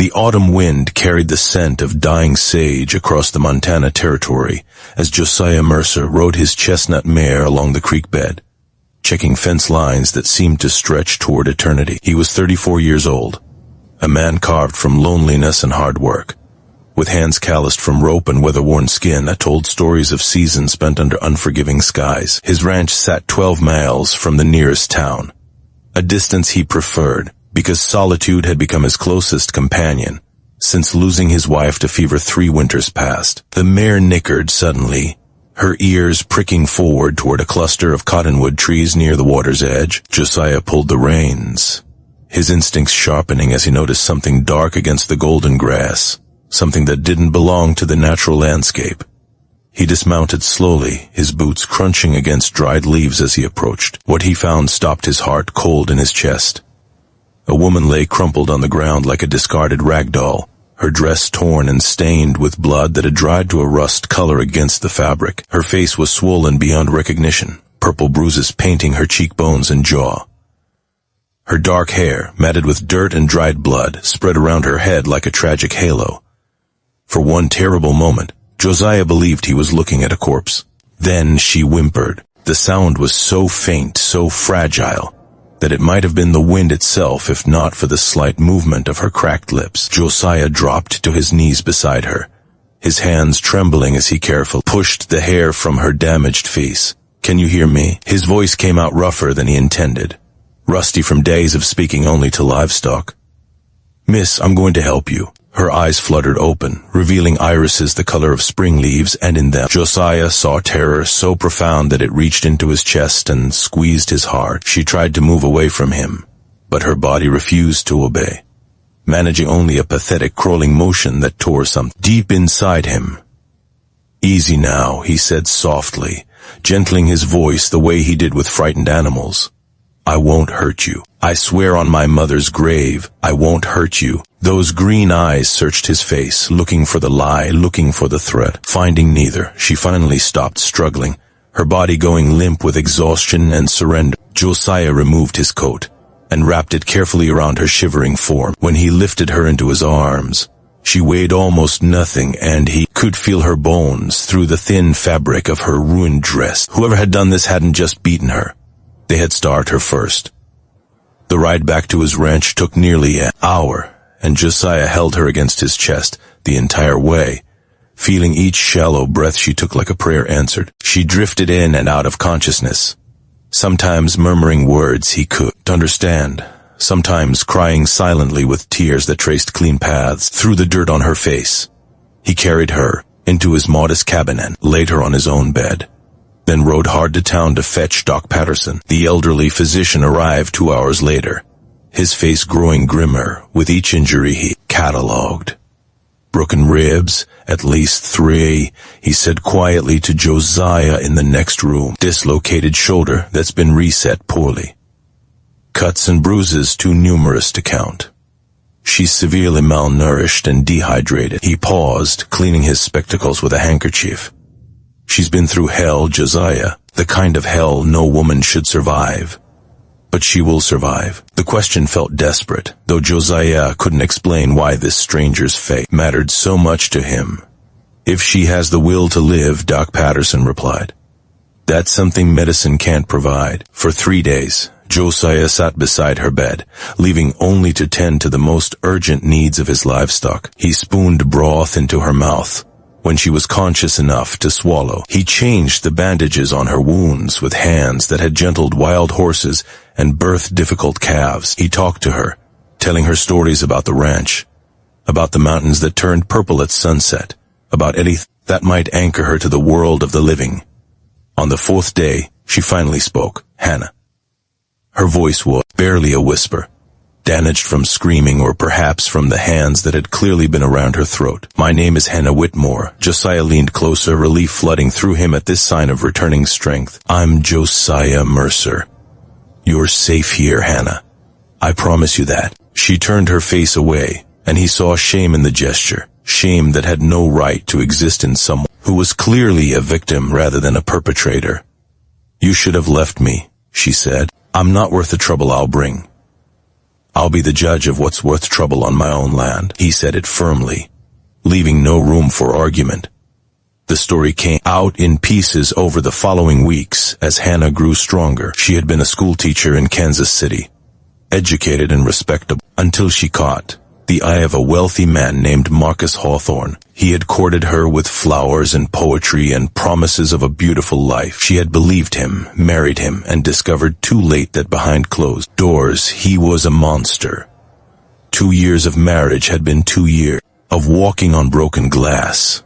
The autumn wind carried the scent of dying sage across the Montana territory as Josiah Mercer rode his chestnut mare along the creek bed, checking fence lines that seemed to stretch toward eternity. He was 34 years old, a man carved from loneliness and hard work, with hands calloused from rope and weather-worn skin that told stories of seasons spent under unforgiving skies. His ranch sat 12 miles from the nearest town, a distance he preferred because solitude had become his closest companion since losing his wife to fever 3 winters past. The mare nickered suddenly, her ears pricking forward toward a cluster of cottonwood trees near the water's edge. Josiah pulled the reins, his instincts sharpening as he noticed something dark against the golden grass, something that didn't belong to the natural landscape. He dismounted slowly, his boots crunching against dried leaves as he approached. What he found stopped his heart cold in his chest. A woman lay crumpled on the ground like a discarded rag doll, her dress torn and stained with blood that had dried to a rust color against the fabric. Her face was swollen beyond recognition, purple bruises painting her cheekbones and jaw. Her dark hair, matted with dirt and dried blood, spread around her head like a tragic halo. For one terrible moment, Josiah believed he was looking at a corpse. Then she whimpered. The sound was so faint, so fragile, that it might have been the wind itself if not for the slight movement of her cracked lips. Josiah dropped to his knees beside her, his hands trembling as he carefully pushed the hair from her damaged face. "Can you hear me?" His voice came out rougher than he intended, rusty from days of speaking only to livestock. "Miss, I'm going to help you." Her eyes fluttered open, revealing irises the color of spring leaves, and in them Josiah saw terror so profound that it reached into his chest and squeezed his heart. She tried to move away from him, but her body refused to obey, managing only a pathetic crawling motion that tore something deep inside him. "Easy now," he said softly, gentling his voice the way he did with frightened animals. "I won't hurt you. I swear on my mother's grave, I won't hurt you." Those green eyes searched his face, looking for the lie, looking for the threat. Finding neither, she finally stopped struggling, her body going limp with exhaustion and surrender. Josiah removed his coat and wrapped it carefully around her shivering form. When he lifted her into his arms, she weighed almost nothing, and he could feel her bones through the thin fabric of her ruined dress. Whoever had done this hadn't just beaten her. They had starved her first. The ride back to his ranch took nearly an hour, and Josiah held her against his chest the entire way, feeling each shallow breath she took like a prayer answered. She drifted in and out of consciousness, sometimes murmuring words he couldn't understand, sometimes crying silently with tears that traced clean paths through the dirt on her face. He carried her into his modest cabin and laid her on his own bed, then rode hard to town to fetch Doc Patterson. The elderly physician arrived 2 hours later, his face growing grimmer with each injury he catalogued. "Broken ribs, at least 3, he said quietly to Josiah in the next room. "Dislocated shoulder that's been reset poorly. Cuts and bruises too numerous to count. She's severely malnourished and dehydrated." He paused, cleaning his spectacles with a handkerchief. "She's been through hell, Josiah, the kind of hell no woman should survive. But she will survive." The question felt desperate, though Josiah couldn't explain why this stranger's fate mattered so much to him. "If she has the will to live," Doc Patterson replied. "That's something medicine can't provide." For 3 days, Josiah sat beside her bed, leaving only to tend to the most urgent needs of his livestock. He spooned broth into her mouth when she was conscious enough to swallow. He changed the bandages on her wounds with hands that had gentled wild horses and birthed difficult calves. He talked to her, telling her stories about the ranch, about the mountains that turned purple at sunset, about anything that might anchor her to the world of the living. On the 4th day, she finally spoke. "Hannah." Her voice was barely a whisper, damaged from screaming or perhaps from the hands that had clearly been around her throat. "My name is Hannah Whitmore." Josiah leaned closer, relief flooding through him at this sign of returning strength. "I'm Josiah Mercer. You're safe here, Hannah. I promise you that." She turned her face away, and he saw shame in the gesture, shame that had no right to exist in someone who was clearly a victim rather than a perpetrator. "You should have left me," she said. "I'm not worth the trouble I'll bring." I'll be the judge of what's worth trouble on my own land. He said it firmly, leaving no room for argument. The story came out in pieces over the following weeks as Hannah grew stronger. She had been a schoolteacher in Kansas City, educated and respectable, until she caught the eye of a wealthy man named Marcus Hawthorne. He had courted her with flowers and poetry and promises of a beautiful life. She had believed him, married him, and discovered too late that behind closed doors he was a monster. 2 years of marriage had been 2 years of walking on broken glass,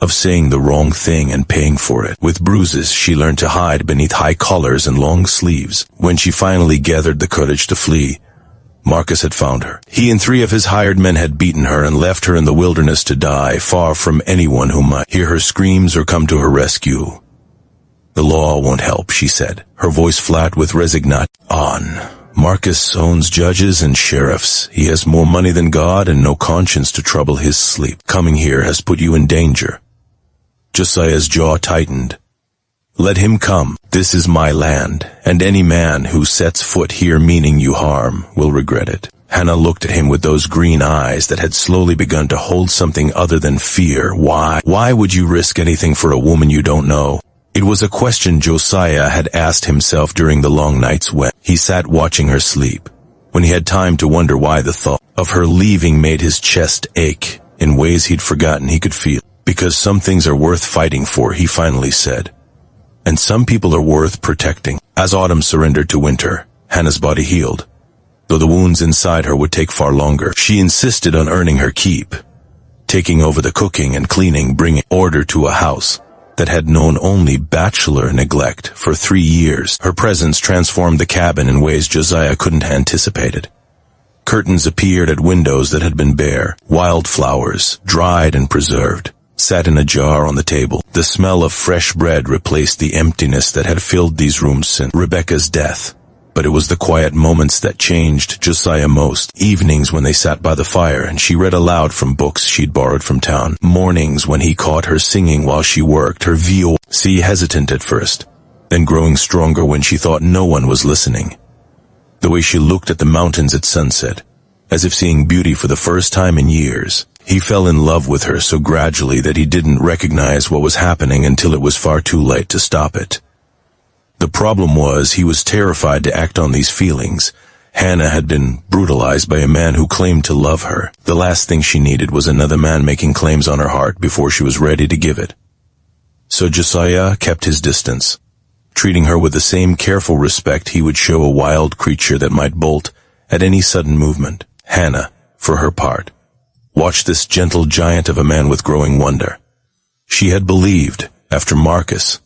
of saying the wrong thing and paying for it. With bruises she learned to hide beneath high collars and long sleeves. When she finally gathered the courage to flee, Marcus had found her. He and 3 of his hired men had beaten her and left her in the wilderness to die, far from anyone who might hear her screams or come to her rescue. The law won't help, she said, her voice flat with resignation. Marcus owns judges and sheriffs. He has more money than God and no conscience to trouble his sleep. Coming here has put you in danger. Josiah's jaw tightened. Let him come. This is my land, and any man who sets foot here meaning you harm will regret it. Hannah looked at him with those green eyes that had slowly begun to hold something other than fear. Why would you risk anything for a woman you don't know? It was a question Josiah had asked himself during the long nights when he sat watching her sleep, when he had time to wonder why the thought of her leaving made his chest ache in ways he'd forgotten he could feel. Because some things are worth fighting for, he finally said. And some people are worth protecting. As autumn surrendered to winter, Hannah's body healed, though the wounds inside her would take far longer. She insisted on earning her keep, taking over the cooking and cleaning, bringing order to a house that had known only bachelor neglect for 3 years. Her presence transformed the cabin in ways Josiah couldn't have anticipated. Curtains appeared at windows that had been bare. Wildflowers, dried and preserved, sat in a jar on the table. The smell of fresh bread replaced the emptiness that had filled these rooms since Rebecca's death. But it was the quiet moments that changed Josiah most. Evenings when they sat by the fire and she read aloud from books she'd borrowed from town. Mornings when he caught her singing while she worked, her voice hesitant at first, then growing stronger when she thought no one was listening. The way she looked at the mountains at sunset, as if seeing beauty for the first time in years. He fell in love with her so gradually that he didn't recognize what was happening until it was far too late to stop it. The problem was he was terrified to act on these feelings. Hannah had been brutalized by a man who claimed to love her. The last thing she needed was another man making claims on her heart before she was ready to give it. So Josiah kept his distance, treating her with the same careful respect he would show a wild creature that might bolt at any sudden movement. Hannah, for her part, watched this gentle giant of a man with growing wonder. She had believed, after Marcus,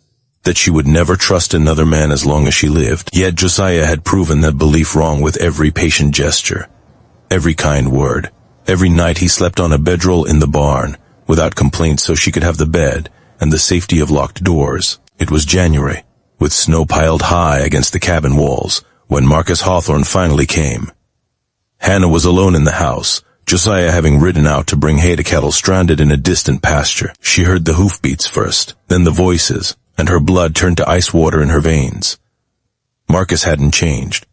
that she would never trust another man as long as she lived. Yet Josiah had proven that belief wrong with every patient gesture, every kind word. Every night he slept on a bedroll in the barn, without complaint, so she could have the bed and the safety of locked doors. It was January, with snow piled high against the cabin walls, when Marcus Hawthorne finally came. Hannah was alone in the house, Josiah having ridden out to bring hay to cattle stranded in a distant pasture. She heard the hoofbeats first, then the voices, and her blood turned to ice water in her veins. Marcus hadn't changed.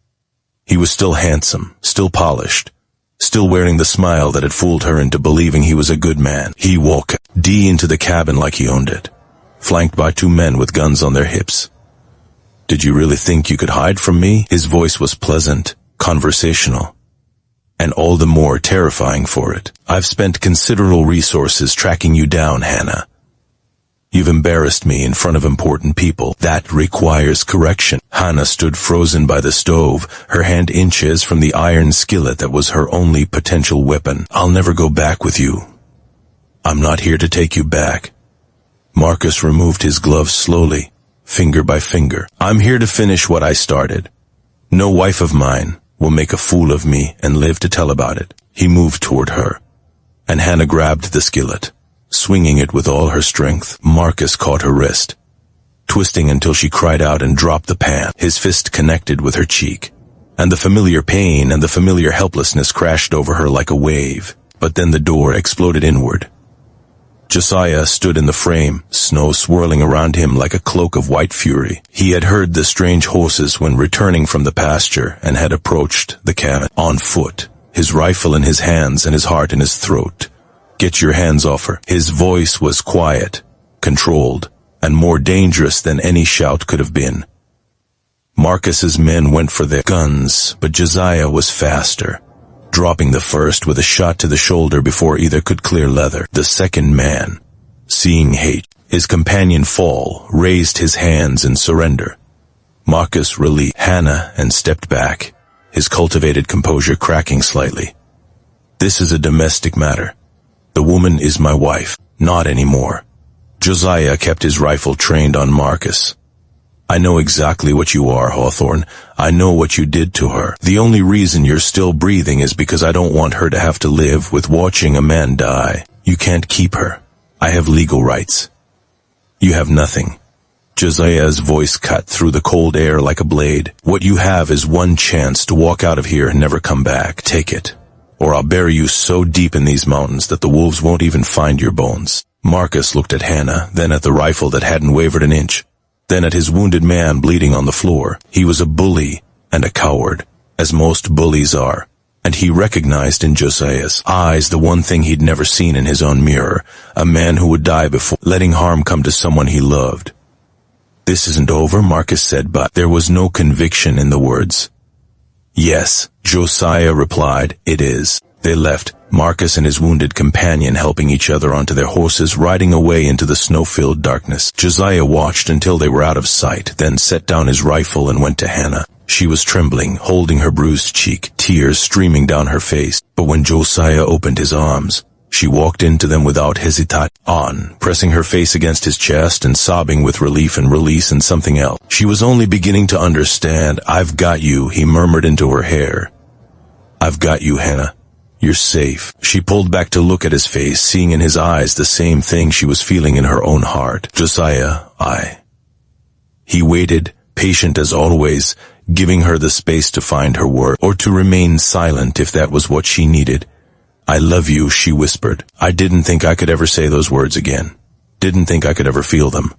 He was still handsome, still polished, still wearing the smile that had fooled her into believing he was a good man. He walked into the cabin like he owned it, flanked by 2 men with guns on their hips. "Did you really think you could hide from me?" His voice was pleasant, conversational, and all the more terrifying for it. "I've spent considerable resources tracking you down, Hannah. You've embarrassed me in front of important people. That requires correction." Hannah stood frozen by the stove, her hand inches from the iron skillet that was her only potential weapon. "I'll never go back with you. I'm not here to take you back." Marcus removed his gloves slowly, finger by finger. "I'm here to finish what I started. No wife of mine will make a fool of me and live to tell about it." He moved toward her, and Hannah grabbed the skillet, swinging it with all her strength. Marcus caught her wrist, twisting until she cried out and dropped the pan. His fist connected with her cheek, and the familiar pain and the familiar helplessness crashed over her like a wave. But then the door exploded inward. Josiah stood in the frame, snow swirling around him like a cloak of white fury. He had heard the strange horses when returning from the pasture and had approached the cabin on foot, his rifle in his hands and his heart in his throat. "Get your hands off her." His voice was quiet, controlled, and more dangerous than any shout could have been. Marcus's men went for their guns, but Josiah was faster, dropping the first with a shot to the shoulder before either could clear leather. The second man, seeing his companion fall, raised his hands in surrender. Marcus released Hannah and stepped back, his cultivated composure cracking slightly. "This is a domestic matter. The woman is my wife, not anymore." Josiah kept his rifle trained on Marcus. "I know exactly what you are, Hawthorne. I know what you did to her. The only reason you're still breathing is because I don't want her to have to live with watching a man die. You can't keep her. I have legal rights. You have nothing." Josiah's voice cut through the cold air like a blade. "What you have is one chance to walk out of here and never come back. Take it, or I'll bury you so deep in these mountains that the wolves won't even find your bones." Marcus looked at Hannah, then at the rifle that hadn't wavered an inch, then at his wounded man bleeding on the floor. He was a bully and a coward, as most bullies are, and he recognized in Josiah's eyes the one thing he'd never seen in his own mirror, a man who would die before letting harm come to someone he loved. "This isn't over," Marcus said, but there was no conviction in the words. "Yes," Josiah replied, "it is." They left, Marcus and his wounded companion helping each other onto their horses, riding away into the snow-filled darkness. Josiah watched until they were out of sight, then set down his rifle and went to Hannah. She was trembling, holding her bruised cheek, tears streaming down her face. But when Josiah opened his arms, she walked into them without hesitation, pressing her face against his chest and sobbing with relief and release and something else. She was only beginning to understand. "I've got you," he murmured into her hair. "I've got you, Hannah. You're safe." She pulled back to look at his face, seeing in his eyes the same thing she was feeling in her own heart. "Josiah, He waited, patient as always, giving her the space to find her word, or to remain silent if that was what she needed. "I love you," she whispered. "I didn't think I could ever say those words again. Didn't think I could ever feel them.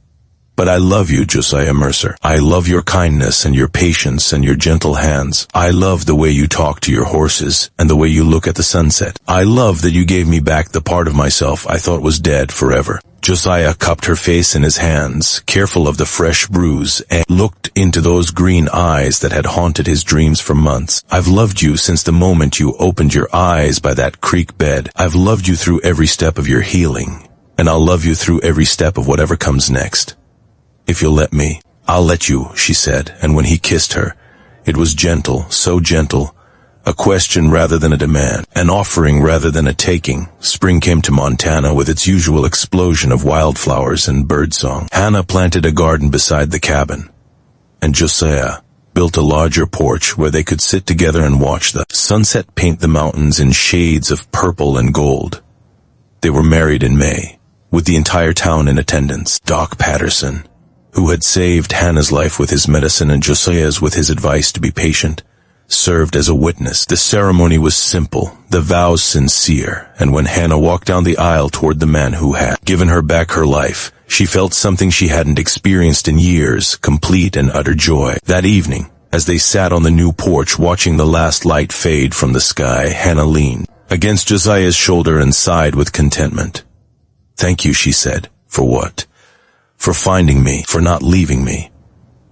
But I love you, Josiah Mercer. I love your kindness and your patience and your gentle hands. I love the way you talk to your horses and the way you look at the sunset. I love that you gave me back the part of myself I thought was dead forever." Josiah cupped her face in his hands, careful of the fresh bruise, and looked into those green eyes that had haunted his dreams for months. "I've loved you since the moment you opened your eyes by that creek bed. I've loved you through every step of your healing, and I'll love you through every step of whatever comes next. If you'll let me, I'll let you," she said, and when he kissed her, it was gentle, so gentle, a question rather than a demand, an offering rather than a taking. Spring came to Montana with its usual explosion of wildflowers and birdsong. Hannah planted a garden beside the cabin, and Josiah built a larger porch where they could sit together and watch the sunset paint the mountains in shades of purple and gold. They were married in May, with the entire town in attendance. Doc Patterson, who had saved Hannah's life with his medicine and Josiah's with his advice to be patient, served as a witness. The ceremony was simple, the vows sincere, and when Hannah walked down the aisle toward the man who had given her back her life, she felt something she hadn't experienced in years, complete and utter joy. That evening, as they sat on the new porch watching the last light fade from the sky, Hannah leaned against Josiah's shoulder and sighed with contentment. "Thank you," she said. "For what?" "For finding me, for not leaving me,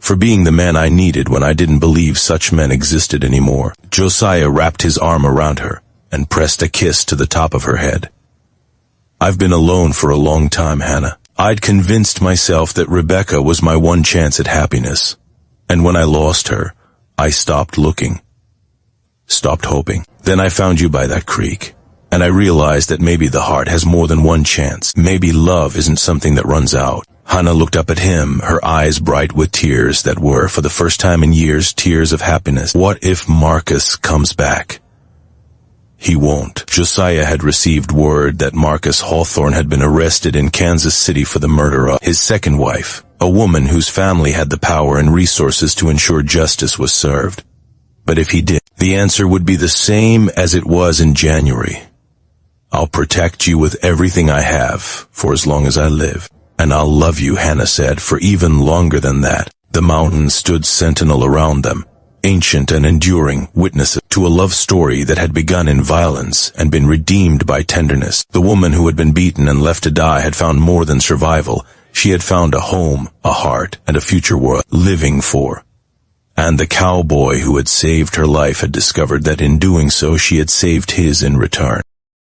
for being the man I needed when I didn't believe such men existed anymore." Josiah wrapped his arm around her and pressed a kiss to the top of her head. "I've been alone for a long time, Hannah. I'd convinced myself that Rebecca was my one chance at happiness, and when I lost her, I stopped looking, stopped hoping. Then I found you by that creek, and I realized that maybe the heart has more than one chance. Maybe love isn't something that runs out." Hannah looked up at him, her eyes bright with tears that were, for the first time in years, tears of happiness. "What if Marcus comes back?" "He won't." Josiah had received word that Marcus Hawthorne had been arrested in Kansas City for the murder of his second wife, a woman whose family had the power and resources to ensure justice was served. But if he did, the answer would be the same as it was in January: I'll protect you with everything I have, for as long as I live. And I'll love you, Hannah said, for even longer than that. The mountains stood sentinel around them, ancient and enduring witnesses to a love story that had begun in violence and been redeemed by tenderness. The woman who had been beaten and left to die had found more than survival. She had found a home, a heart, and a future worth living for. And the cowboy who had saved her life had discovered that in doing so she had saved his in return.